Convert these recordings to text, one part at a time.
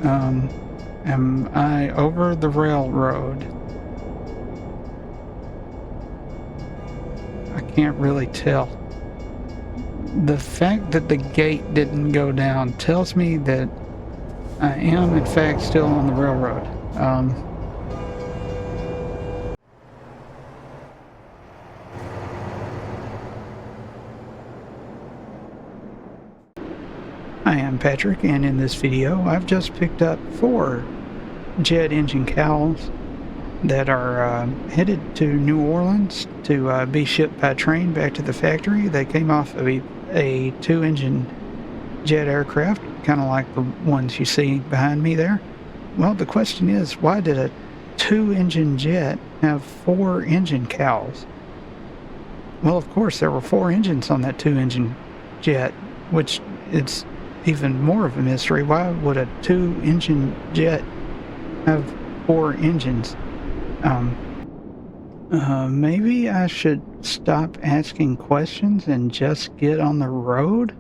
Am I over the railroad? I can't really tell. The fact that the gate didn't go down tells me that I am, in fact, still on the railroad. Hi, I'm Patrick, and in this video, I've just picked up 4 jet engine cowls that are headed to New Orleans to be shipped by train back to the factory. They came off of a 2-engine jet aircraft, kind of like the ones you see behind me there. Well, the question is, why did a 2-engine jet have 4 engine cowls? Well, of course, there were 4 engines on that 2-engine jet, which it's even more of a mystery. Why would a 2-engine jet have 4 engines? Maybe I should stop asking questions and just get on the road?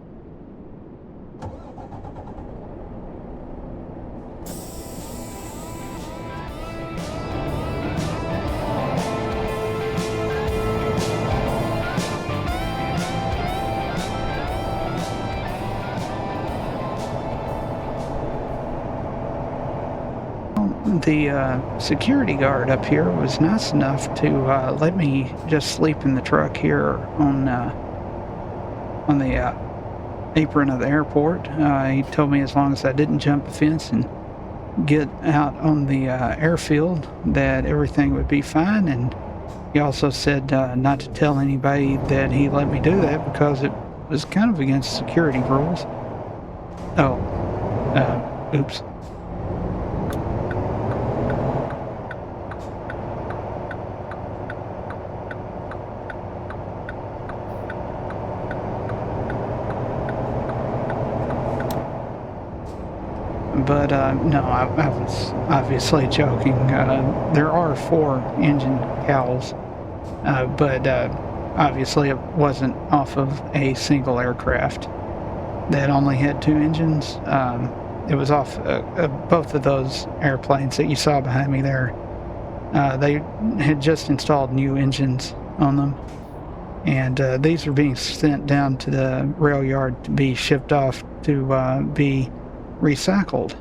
The security guard up here was nice enough to let me just sleep in the truck here on the apron of the airport. He told me as long as I didn't jump the fence and get out on the airfield that everything would be fine, and he also said not to tell anybody that he let me do that because it was kind of against security rules. Oh, oops. But no, I was obviously joking. There are 4 engine cowls, but obviously it wasn't off of a single aircraft that only had 2 engines. It was off both of those airplanes that you saw behind me there. They had just installed new engines on them, and these are being sent down to the rail yard to be shipped off to be recycled.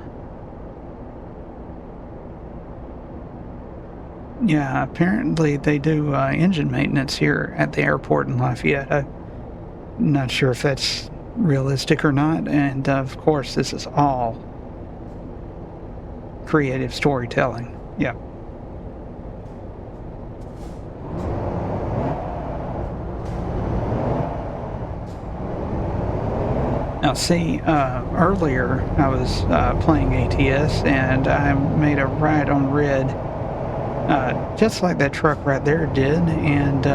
Yeah, apparently they do engine maintenance here at the airport in Lafayette. I'm not sure if that's realistic or not, and of course this is all creative storytelling. Yeah. Now see, earlier I was playing ATS and I made a right on red, just like that truck right there did, and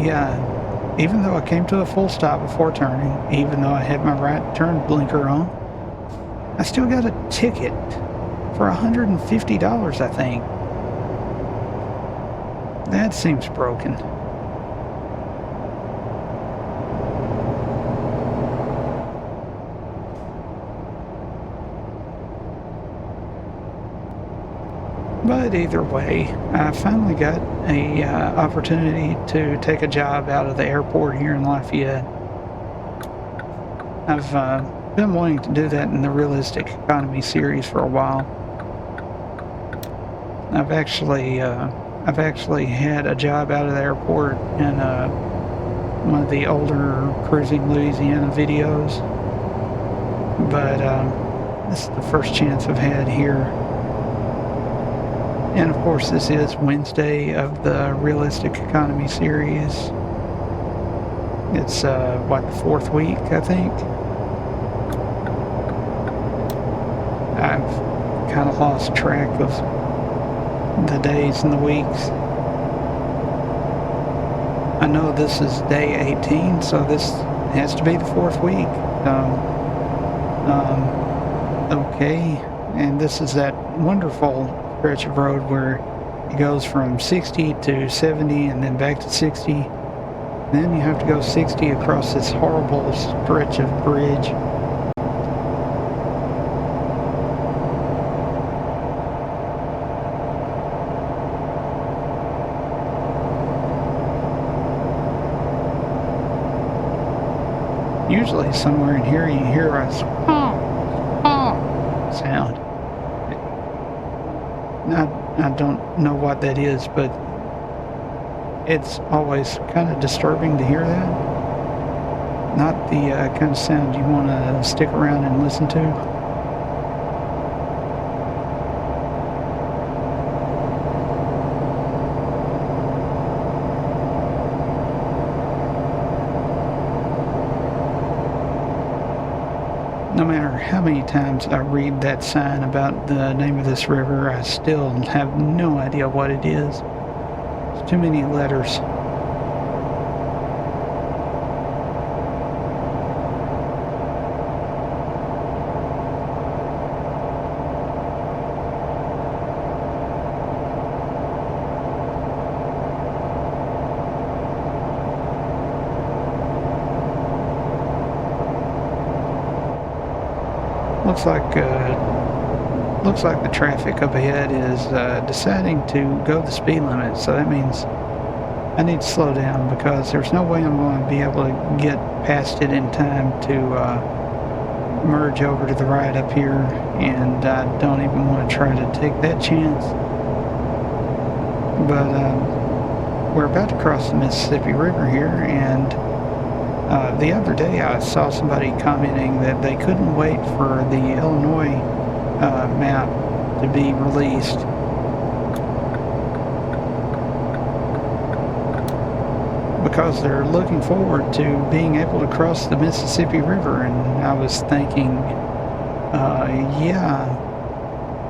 yeah, even though I came to a full stop before turning, even though I had my right turn blinker on, I still got a ticket for $150, I think. That seems broken. But either way, I finally got a opportunity to take a job out of the airport here in Lafayette. I've been wanting to do that in the Realistic Economy series for a while. I've actually had a job out of the airport in one of the older Cruising Louisiana videos, but this is the first chance I've had here. And of course, this is Wednesday of the Realistic Economy series. It's, what, the 4th week, I think? I've kind of lost track of the days and the weeks. I know this is day 18, so this has to be the 4th week. Okay, and this is that wonderful stretch of road where it goes from 60 to 70 and then back to 60. Then you have to go 60 across this horrible stretch of bridge. usually somewhere in here you hear a sound. I don't know what that is, but it's always kind of disturbing to hear that. Not the kind of sound you want to stick around and listen to. No matter how many times I read that sign about the name of this river, I still have no idea what it is. It's too many letters. Looks like the traffic up ahead is deciding to go the speed limit, so that means I need to slow down because there's no way I'm going to be able to get past it in time to merge over to the right up here, and I don't even want to try to take that chance. But we're about to cross the Mississippi River here, and the other day I saw somebody commenting that they couldn't wait for the Illinois map to be released. Because they're looking forward to being able to cross the Mississippi River, and I was thinking, yeah,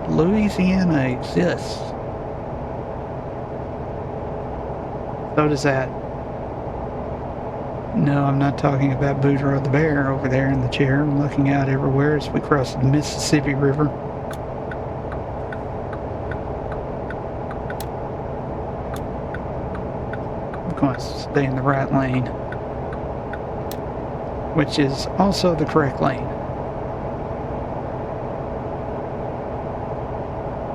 Louisiana exists. So does that. No, I'm not talking about Boudreaux the bear over there in the chair looking out everywhere as we cross the Mississippi River. I'm going to stay in the right lane, which is also the correct lane.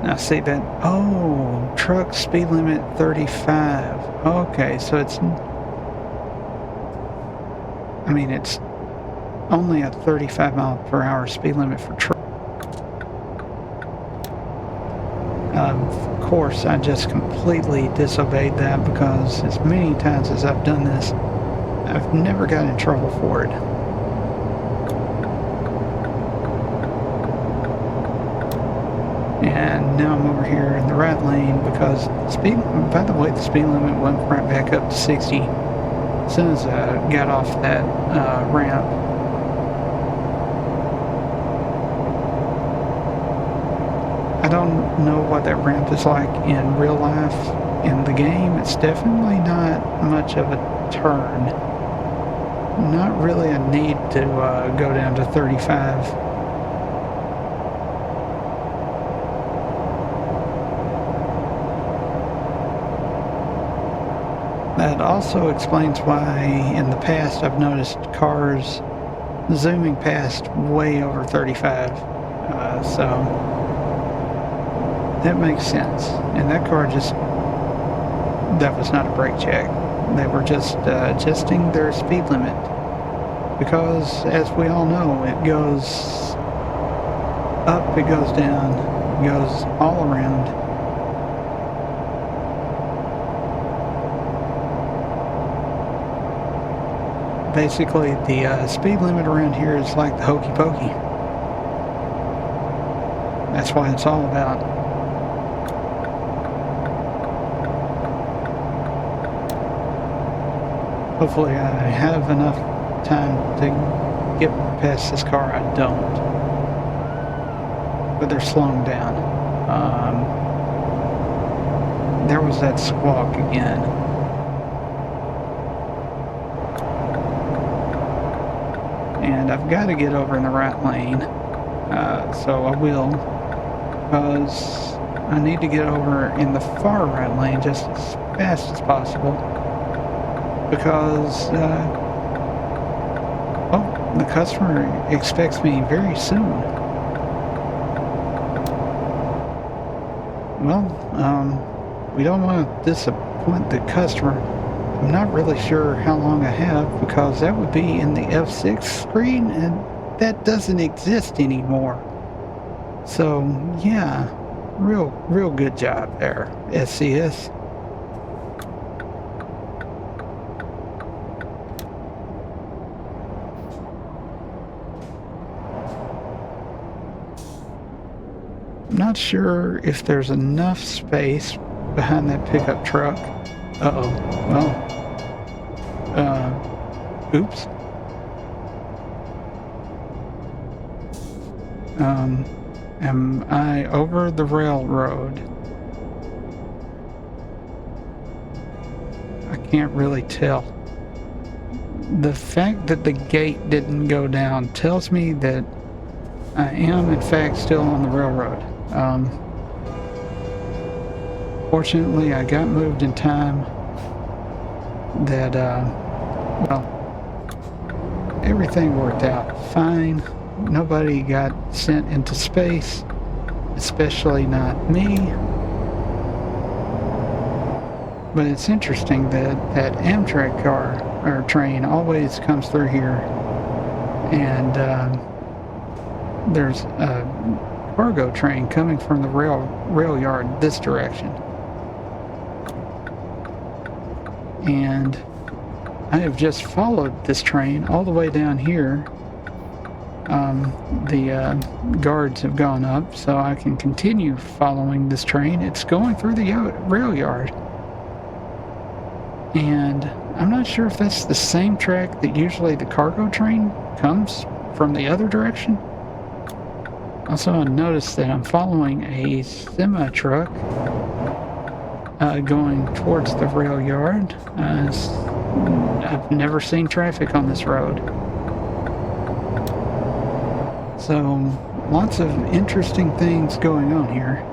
Now see that, oh, truck speed limit 35. Okay, so it's only a 35 mile per hour speed limit for truck. Of course, I just completely disobeyed that because as many times as I've done this, I've never got in trouble for it. And now I'm over here in the right lane because by the way, the speed limit went right back up to 60 as soon as I got off that ramp. I don't know what that ramp is like in real life. In the game, it's definitely not much of a turn. Not really a need to go down to 35. That also explains why in the past I've noticed cars zooming past way over 35. So that makes sense. And that car that was not a brake check. They were just adjusting their speed limit. Because as we all know, it goes up, it goes down, it goes all around. Basically, the speed limit around here is like the hokey pokey. That's what it's all about. Hopefully I have enough time to get past this car. I don't. But they're slowing down. There was that squawk again. And I've got to get over in the right lane, so I will, because I need to get over in the far right lane just as fast as possible, because the customer expects me very soon. Well, we don't want to disappoint the customer. I'm not really sure how long I have, because that would be in the F6 screen, and that doesn't exist anymore. So yeah, real good job there, SCS. I'm not sure if there's enough space behind that pickup truck. Uh-oh. Well, oops. Am I over the railroad? I can't really tell. The fact that the gate didn't go down tells me that I am, in fact, still on the railroad. Fortunately, I got moved in time that, well, everything worked out fine. Nobody got sent into space, especially not me. But it's interesting that that Amtrak car or train always comes through here, and there's a cargo train coming from the rail yard this direction. And I have just followed this train all the way down here. The guards have gone up, so I can continue following this train. It's going through the rail yard. And I'm not sure if that's the same track that usually the cargo train comes from the other direction. Also, I noticed that I'm following a semi-truck going towards the rail yard. I've never seen traffic on this road. So, lots of interesting things going on here.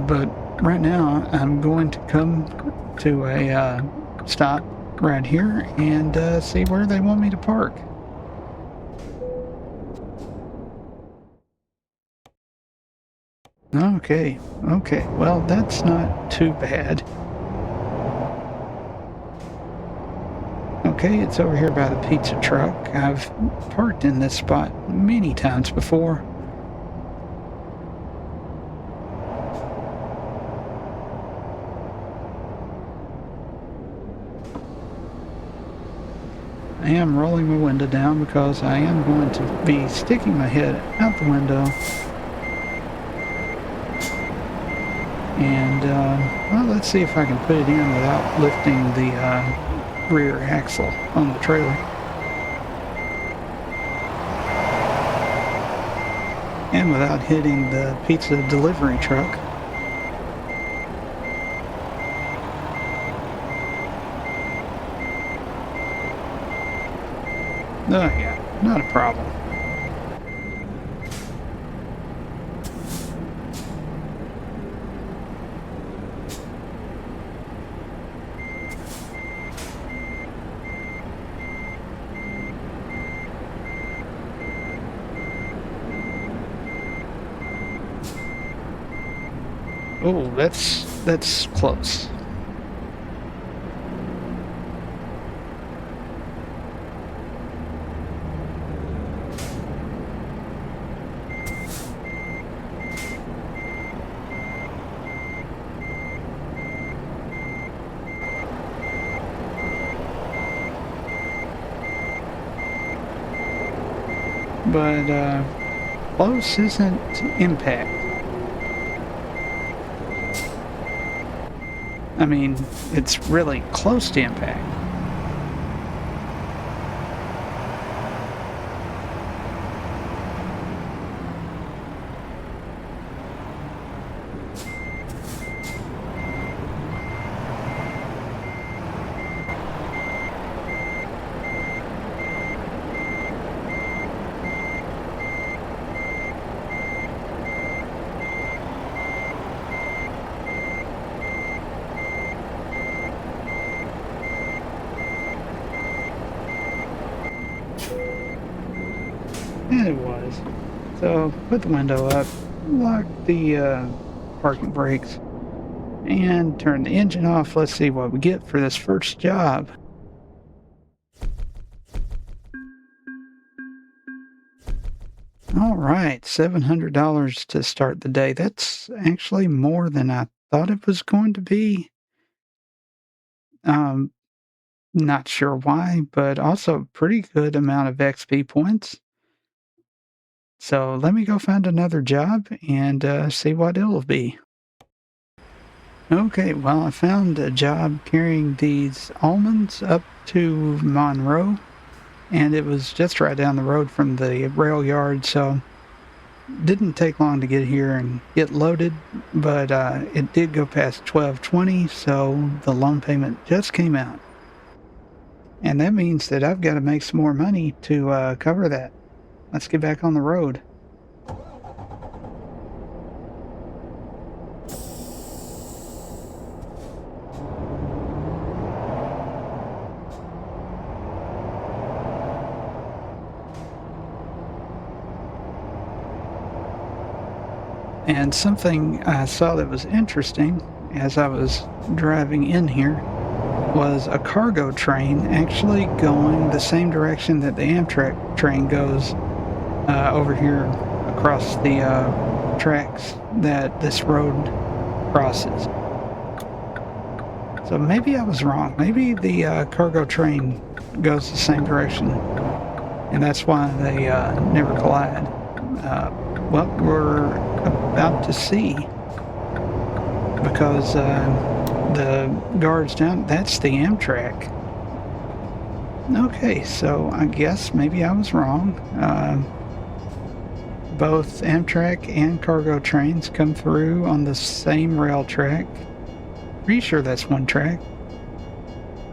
But right now, I'm going to come to a stop right here and see where they want me to park. Okay, well, that's not too bad. Okay, it's over here by the pizza truck. I've parked in this spot many times before. I am rolling my window down because I am going to be sticking my head out the window. And, well, let's see if I can put it in without lifting the rear axle on the trailer. And without hitting the pizza delivery truck. Oh yeah, not a problem. Oh, that's close. But close isn't impact. I mean, it's really close to impact. And it was. So, put the window up, lock the parking brakes, and turn the engine off. Let's see what we get for this first job. All right, $700 to start the day. That's actually more than I thought it was going to be. Um, Not sure why, but also a pretty good amount of XP points. So let me go find another job and see what it'll be. Okay, well, I found a job carrying these almonds up to Monroe, and it was just right down the road from the rail yard, so didn't take long to get here and get loaded, but it did go past 12:20, so the loan payment just came out. And that means that I've got to make some more money to cover that. Let's get back on the road. And something I saw that was interesting as I was driving in here was a cargo train actually going the same direction that the Amtrak train goes over here across the tracks that this road crosses. So maybe I was wrong. Maybe the cargo train goes the same direction, and that's why they never collide. Well, we're about to see, because the guards down, that's the Amtrak. Okay, so I guess maybe I was wrong. Both Amtrak and cargo trains come through on the same rail track. Pretty sure that's one track.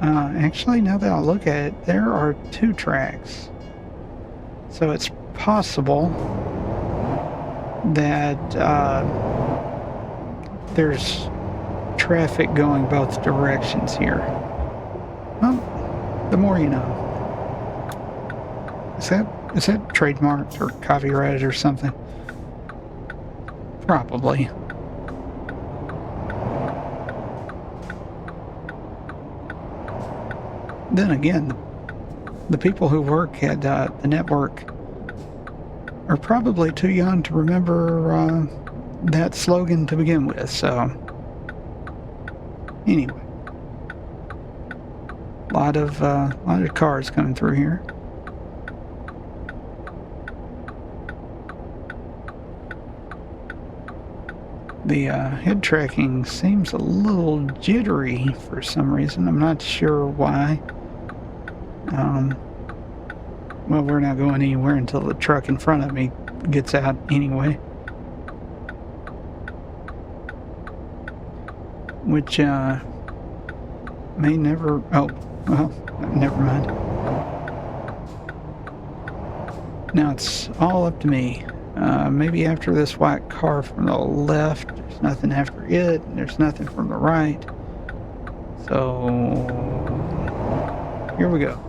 Actually, now that I look at it, there are two tracks. So it's possible that there's traffic going both directions here. Well, the more you know. Is that trademarked or copyrighted or something? Probably. Then again, the people who work at the network are probably too young to remember that slogan to begin with, so anyway. A lot of cars coming through here. The head tracking seems a little jittery for some reason. I'm not sure why. Well, we're not going anywhere until the truck in front of me gets out anyway. Which may never... Oh, well, never mind. Now it's all up to me. Maybe after this white car from the left, there's nothing after it, and there's nothing from the right. So, here we go.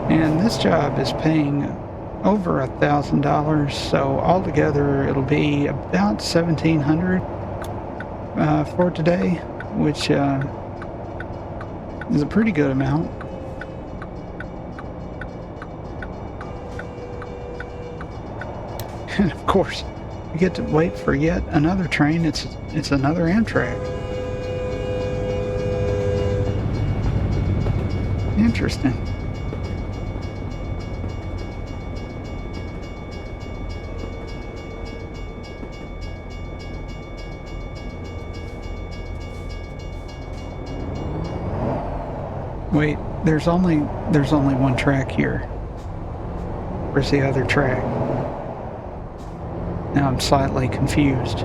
And this job is paying over $1,000, so altogether it'll be about $1,700 for today, which is a pretty good amount. And of course, we get to wait for yet another train. It's another Amtrak. Interesting. Wait, there's only one track here. Where's the other track? Now I'm slightly confused.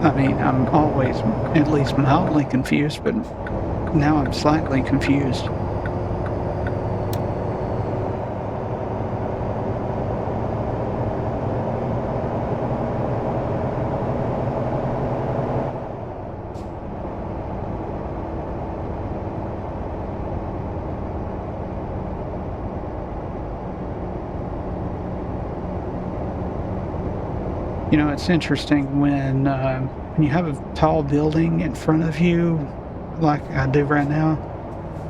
I mean, I'm always at least mildly confused, but now I'm slightly confused. You know, it's interesting when you have a tall building in front of you, like I do right now,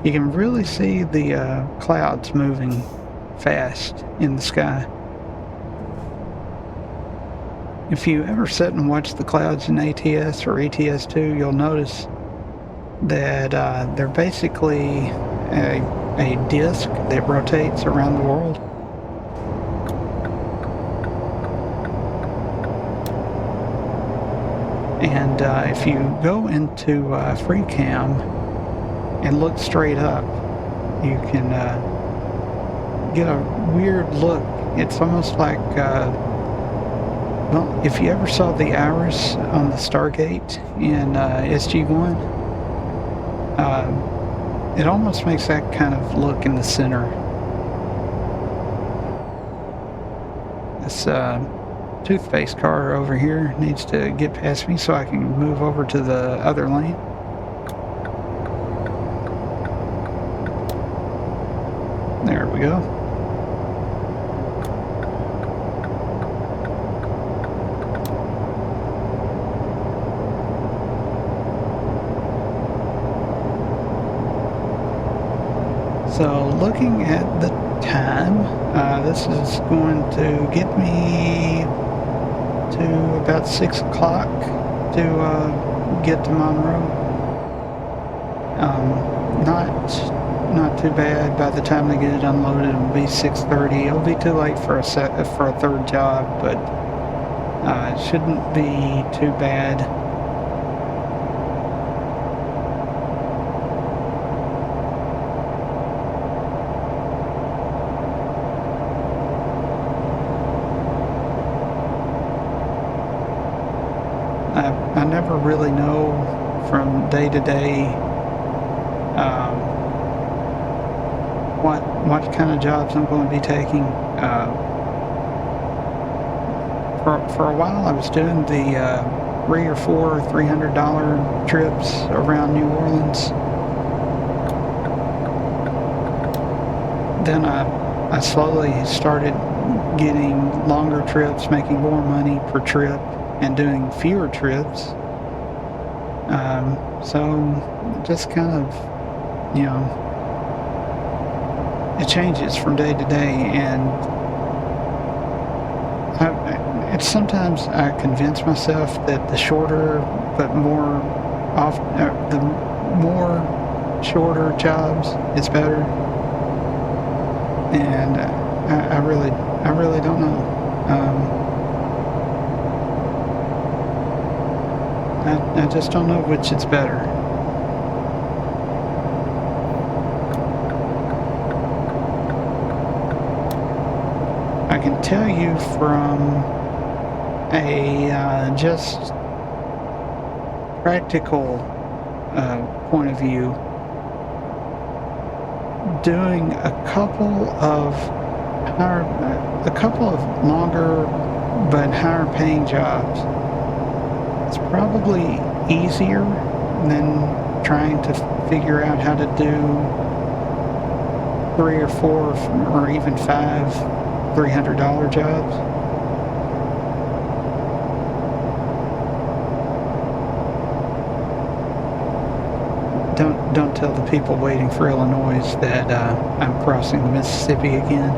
you can really see the clouds moving fast in the sky. If you ever sit and watch the clouds in ATS or ATS2, you'll notice that they're basically a disk that rotates around the world. And if you go into FreeCam and look straight up, you can get a weird look. It's almost like, well, if you ever saw the iris on the Stargate in SG-1, it almost makes that kind of look in the center. This toothpaste car over here needs to get past me so I can move over to the other lane. There we go. So looking at the time, this is going to get me to about 6 o'clock to get to Monroe. Not too bad. By the time they get it unloaded, it'll be 6:30. It'll be too late for a third job, but it shouldn't be too bad. I never really know from day to day what kind of jobs I'm going to be taking. For a while I was doing the 3 or 4 $300 trips around New Orleans. Then I slowly started getting longer trips, making more money per trip, and doing fewer trips. So just kind of, you know, it changes from day to day, and it's sometimes I convince myself that the shorter but more the more shorter jobs is better, and I really don't know. I just don't know which is better. I can tell you from a just practical point of view, doing a couple of longer but higher paying jobs, it's probably easier than trying to figure out how to do 3 or 4 or even 5 $300 jobs. Don't tell the people waiting for Illinois that I'm crossing the Mississippi again.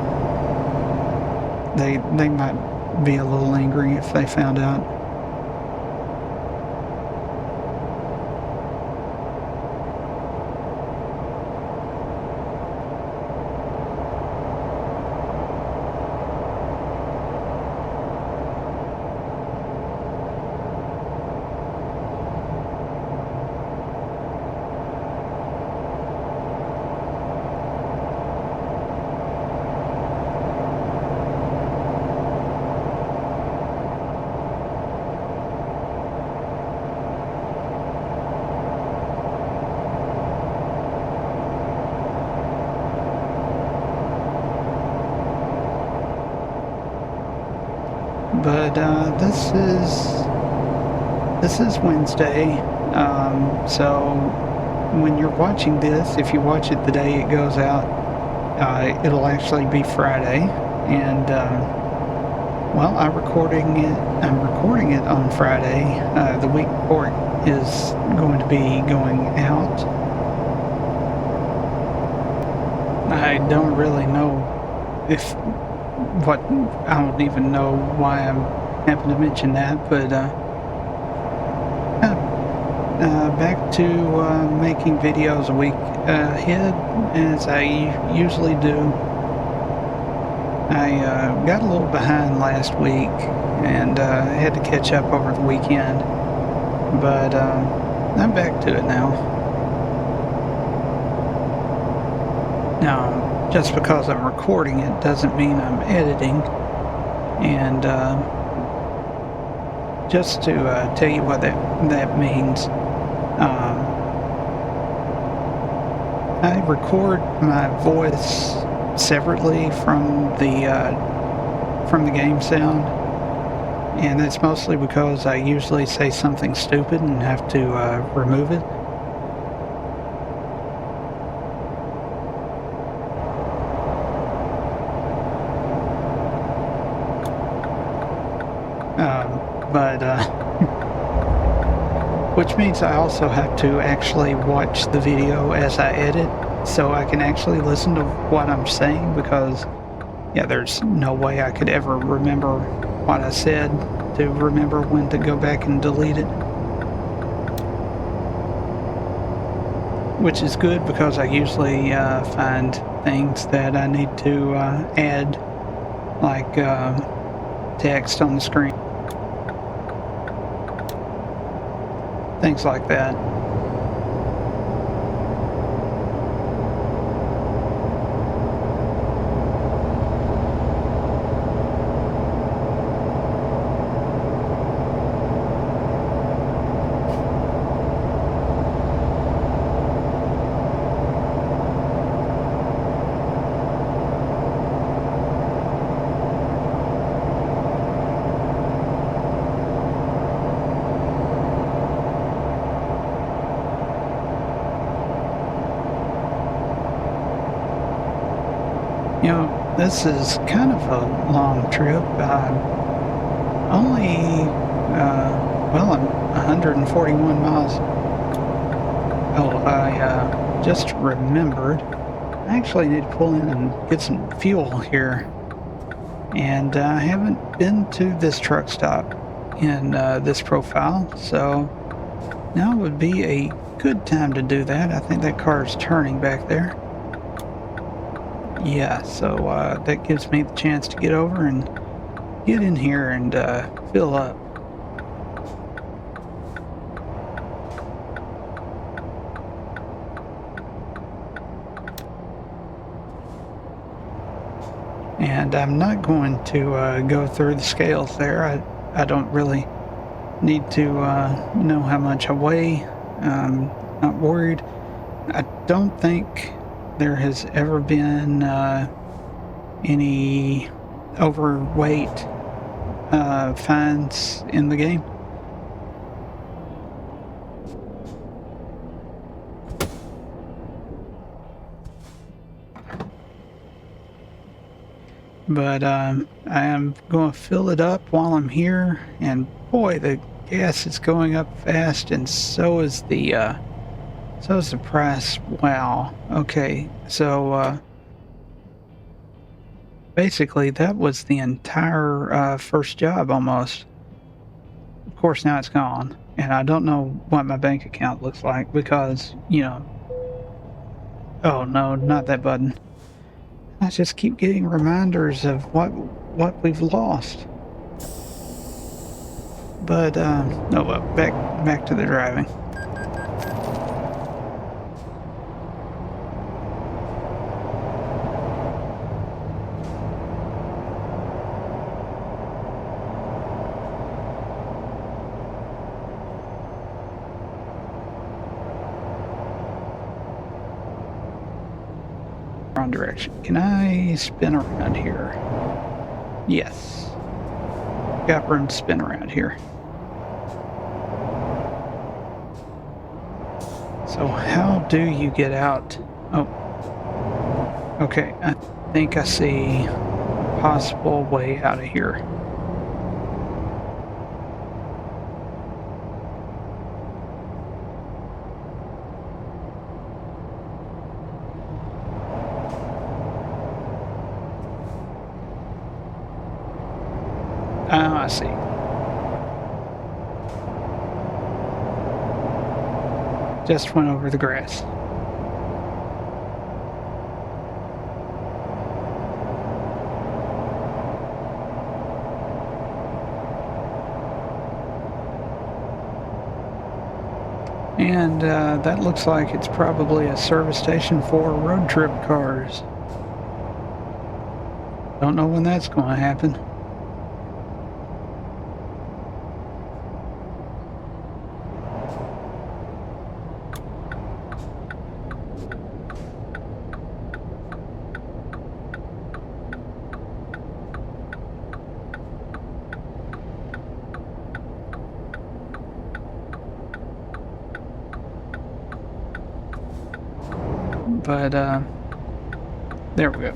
They might be a little angry if they found out. But this is Wednesday, so when you're watching this, if you watch it the day it goes out, it'll actually be Friday, and Well, I'm recording it on Friday, the week before it is going to be going out. I don't really know I don't even know why I'm having to mention that, but back to making videos a week ahead, as I usually do. I got a little behind last week and had to catch up over the weekend, but I'm back to it now. Now, just because I'm recording it doesn't mean I'm editing, and just to tell you what that means, I record my voice separately from the game sound, and that's mostly because I usually say something stupid and have to remove it. Which means I also have to actually watch the video as I edit, so I can actually listen to what I'm saying, because, yeah, there's no way I could ever remember what I said to remember when to go back and delete it. Which is good, because I usually find things that I need to add, like text on the screen. Things like that. You know, this is kind of a long trip. I'm 141 miles. Oh, I just remembered. I actually need to pull in and get some fuel here. And I haven't been to this truck stop in this profile, so now would be a good time to do that. I think that car is turning back there. Yeah, so that gives me the chance to get over and get in here and fill up. And I'm not going to go through the scales there. I don't really need to know how much I weigh. Not worried. I don't think there has ever been any overweight fines in the game. But I am going to fill it up while I'm here, and boy, the gas is going up fast, and so is the price. Wow. Okay, so basically that was the entire first job almost. Of course, now it's gone, and I don't know what my bank account looks like, because, you know... Oh no, not that button. I just keep getting reminders of what we've lost. But oh well, back to the driving. Wrong direction. Can I spin around here? Yes. Got room to spin around here. So how do you get out? Oh. Okay, I think I see a possible way out of here. I see. Just went over the grass. And that looks like it's probably a service station for road trip cars. Don't know when that's going to happen. But there we go.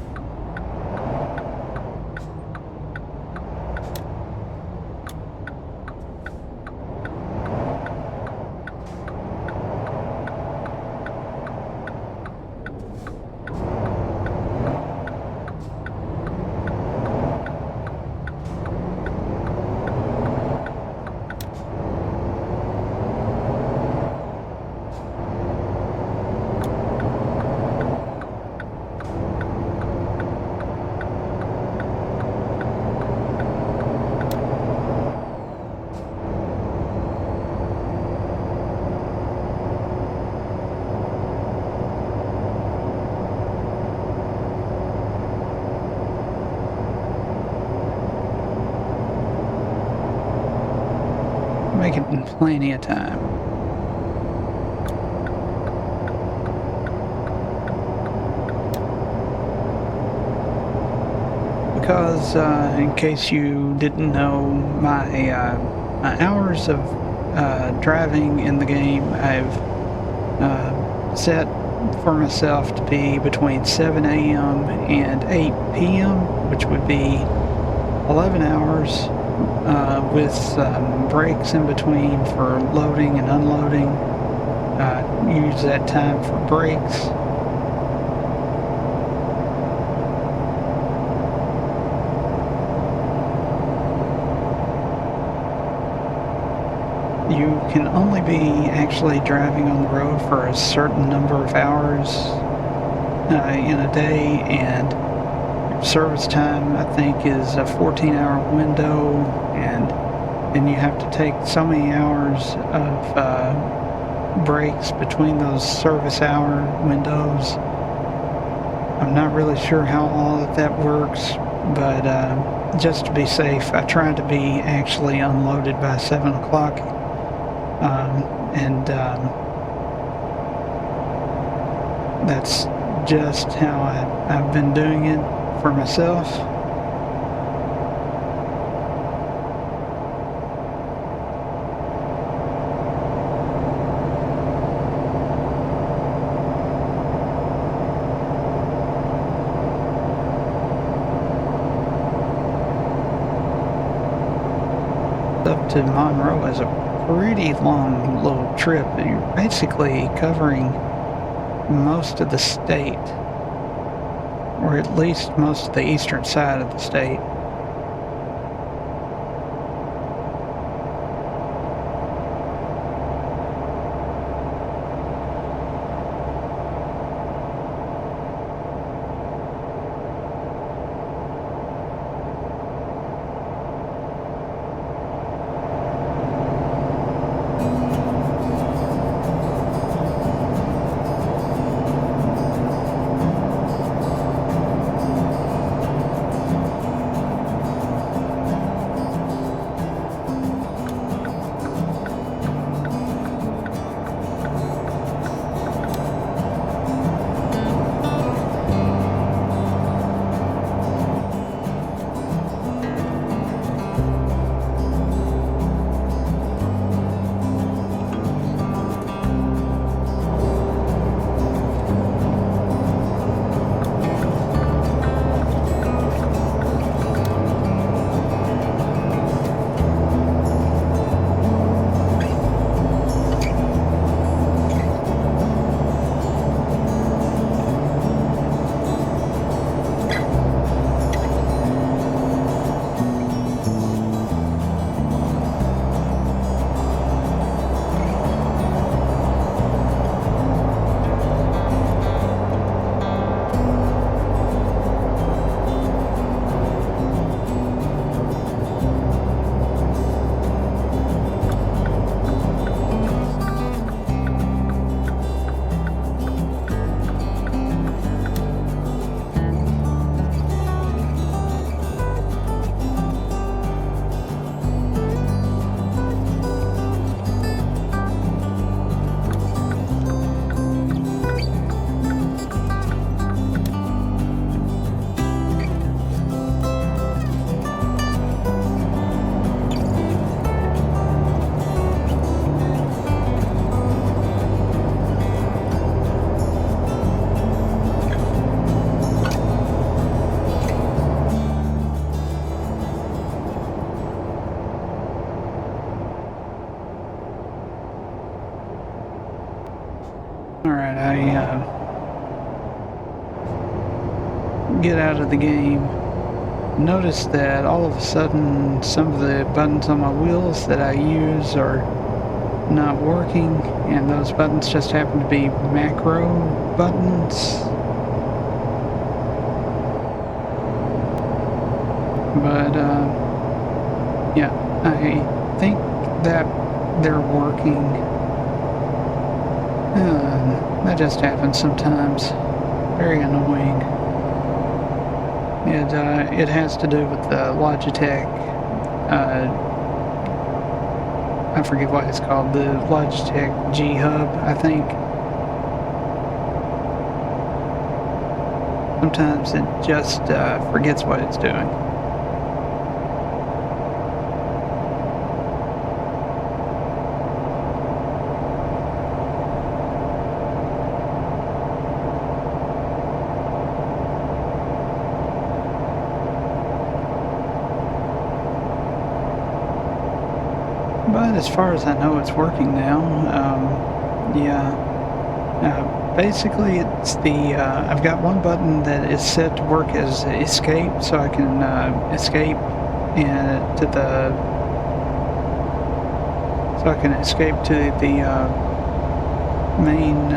Making plenty of time. Because in case you didn't know, my hours of driving in the game, I've set for myself to be between 7 a.m. and 8 p.m., which would be 11 hours with breaks in between for loading and unloading. Use that time for breaks. You can only be actually driving on the road for a certain number of hours in a day, and service time, I think, is a 14-hour window, and then you have to take so many hours of breaks between those service hour windows. I'm not really sure how all of that works, but just to be safe, I try to be actually unloaded by 7 o'clock, and that's just how I've been doing it for myself. Up to Monroe is a pretty long little trip. You're basically covering most of the state, or at least most of the eastern side of the state. Alright, I get out of the game. Notice that all of a sudden some of the buttons on my wheels that I use are not working, and those buttons just happen to be macro buttons. But yeah, I think that they're working. That just happens sometimes. Very annoying. It has to do with the Logitech, I forget what it's called, the Logitech G Hub, I think. Sometimes it just forgets what it's doing. But as far as I know, it's working now. Yeah. Basically, it's the I've got one button that is set to work as escape, so I can escape and to the main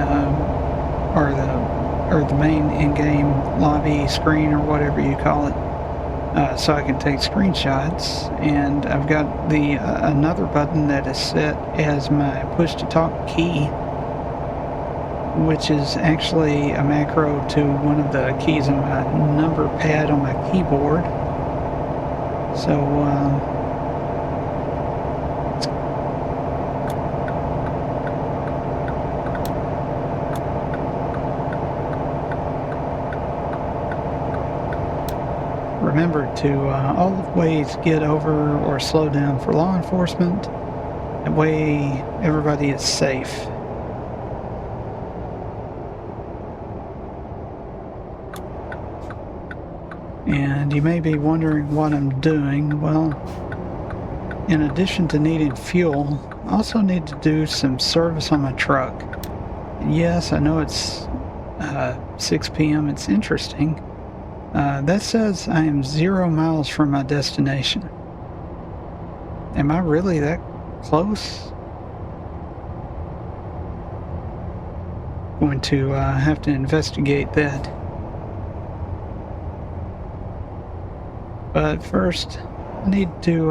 or the main in-game lobby screen or whatever you call it. So I can take screenshots, and I've got the another button that is set as my push-to-talk key, which is actually a macro to one of the keys on my number pad on my keyboard. So remember to always get over or slow down for law enforcement. That way everybody is safe. And you may be wondering what I'm doing. Well, in addition to needing fuel, I also need to do some service on my truck. Yes, I know it's 6 p.m. It's interesting. That says I am 0 miles from my destination. Am I really that close? Going to have to investigate that. But first, I need to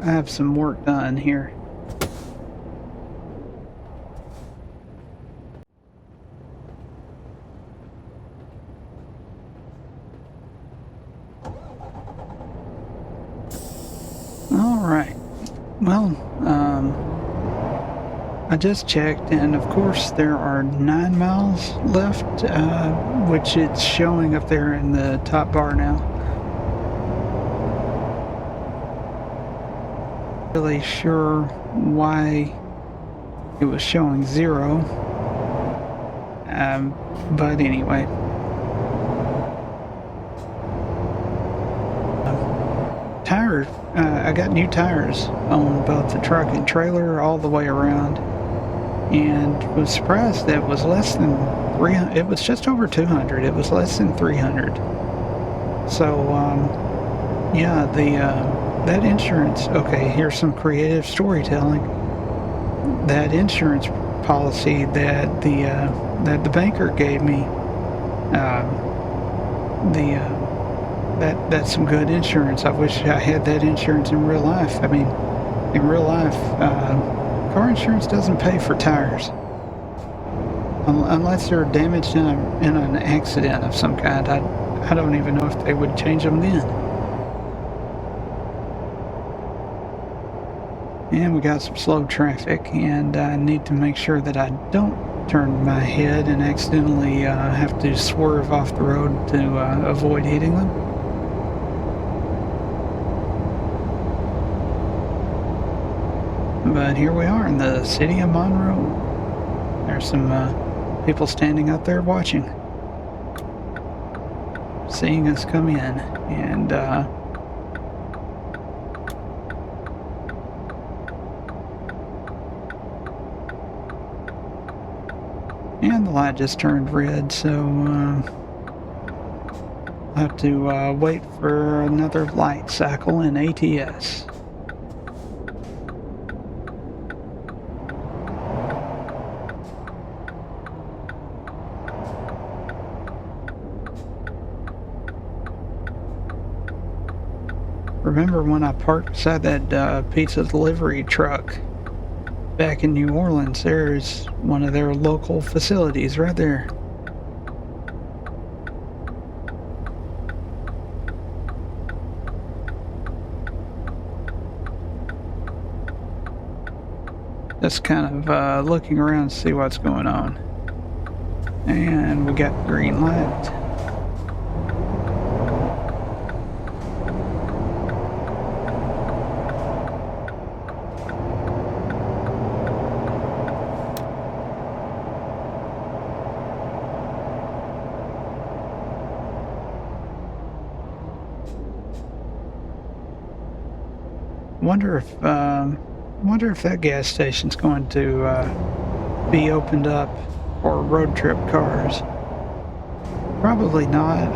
have some work done here. Alright, well, I just checked, and of course there are 9 miles left, which it's showing up there in the top bar now. Really sure why it was showing 0, but anyway. Tires, I got new tires on both the truck and trailer all the way around, and was surprised that it was less than 300. It was just over 200. It was less than 300. So yeah, that insurance, okay, here's some creative storytelling. That insurance policy that the banker gave me, that's some good insurance. I wish I had that insurance in real life. I mean, in real life, car insurance doesn't pay for tires unless they're damaged in an accident of some kind. I don't even know if they would change them then. And we got some slow traffic, and I need to make sure that I don't turn my head and accidentally have to swerve off the road to avoid hitting them. But here we are in the city of Monroe. There's some people standing out there watching, seeing us come in, and And the light just turned red, so I'll have to wait for another light cycle in ATS. Remember when I parked beside that pizza delivery truck back in New Orleans? There's one of their local facilities right there. Just kind of looking around to see what's going on. And we got green light. Wonder if that gas station's going to be opened up for road trip cars. Probably not.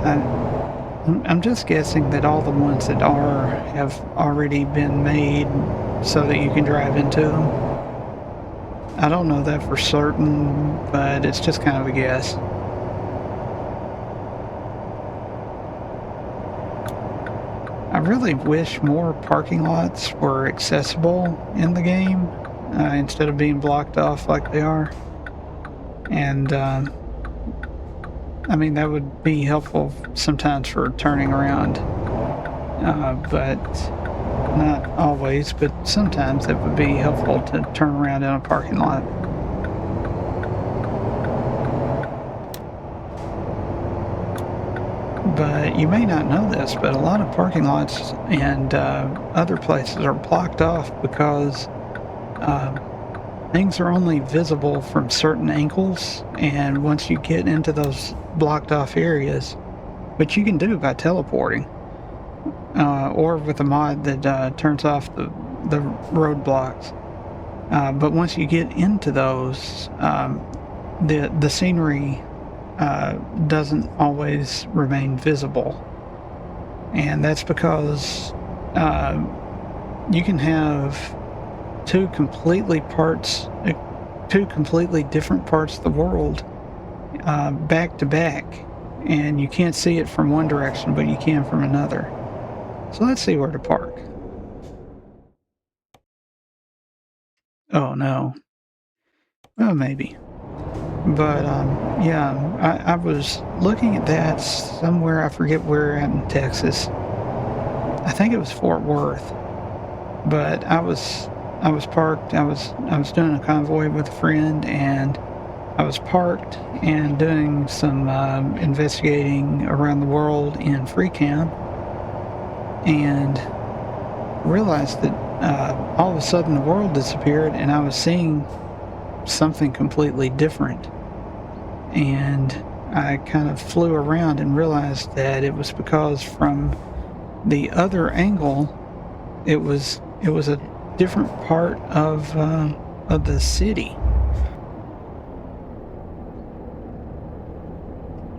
I'm just guessing that all the ones that are have already been made so that you can drive into them. I don't know that for certain, but it's just kind of a guess. I really wish more parking lots were accessible in the game instead of being blocked off like they are. And I mean, that would be helpful sometimes for turning around, but not always, but sometimes it would be helpful to turn around in a parking lot. But you may not know this, but a lot of parking lots and other places are blocked off because things are only visible from certain angles, and once you get into those blocked off areas, which you can do by teleporting, or with a mod that turns off the roadblocks. But once you get into those, the scenery doesn't always remain visible, and that's because you can have two completely different parts of the world back to back, and you can't see it from one direction, but you can from another. So let's see where to park. Oh no. Well, maybe. But yeah, I was looking at that somewhere. I forget where in Texas. I think it was Fort Worth. But I was parked. I was doing a convoy with a friend, and I was parked and doing some investigating around the world in free camp, and realized that all of a sudden the world disappeared, and I was seeing something completely different. And I kind of flew around and realized that it was because from the other angle, it was a different part of the city.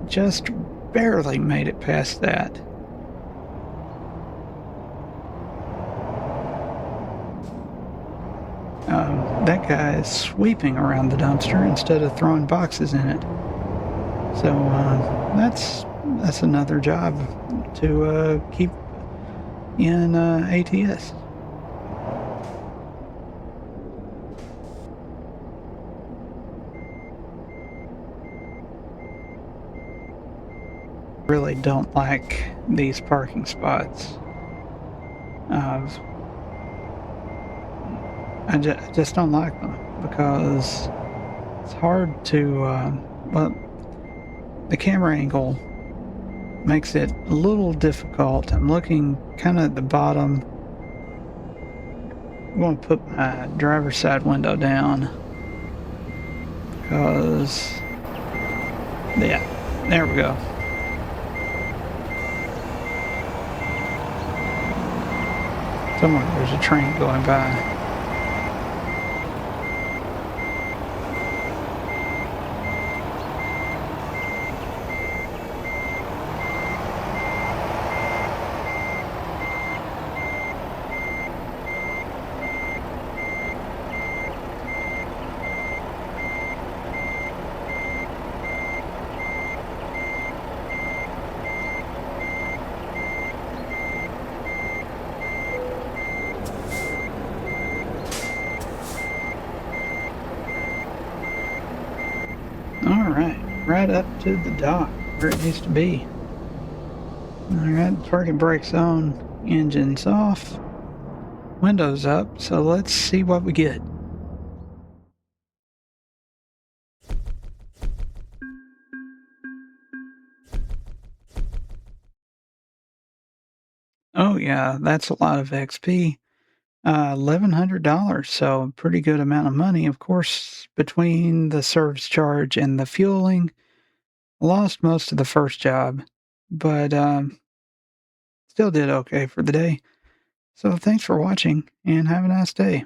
Just barely made it past that. That guy is sweeping around the dumpster instead of throwing boxes in it. So that's another job to keep in ATS. Really don't like these parking spots. I just don't like them because it's hard to, well, the camera angle makes it a little difficult. I'm looking kind of at the bottom. I'm going to put my driver's side window down because, yeah, there we go. Somewhere there's a train going by. All right, right up to the dock where it needs to be. All right, parking brakes on, engines off, windows up. So let's see what we get. Oh yeah, that's a lot of XP. $1,100, so pretty good amount of money. Of course, between the service charge and the fueling, lost most of the first job, but still did okay for the day. So thanks for watching and have a nice day.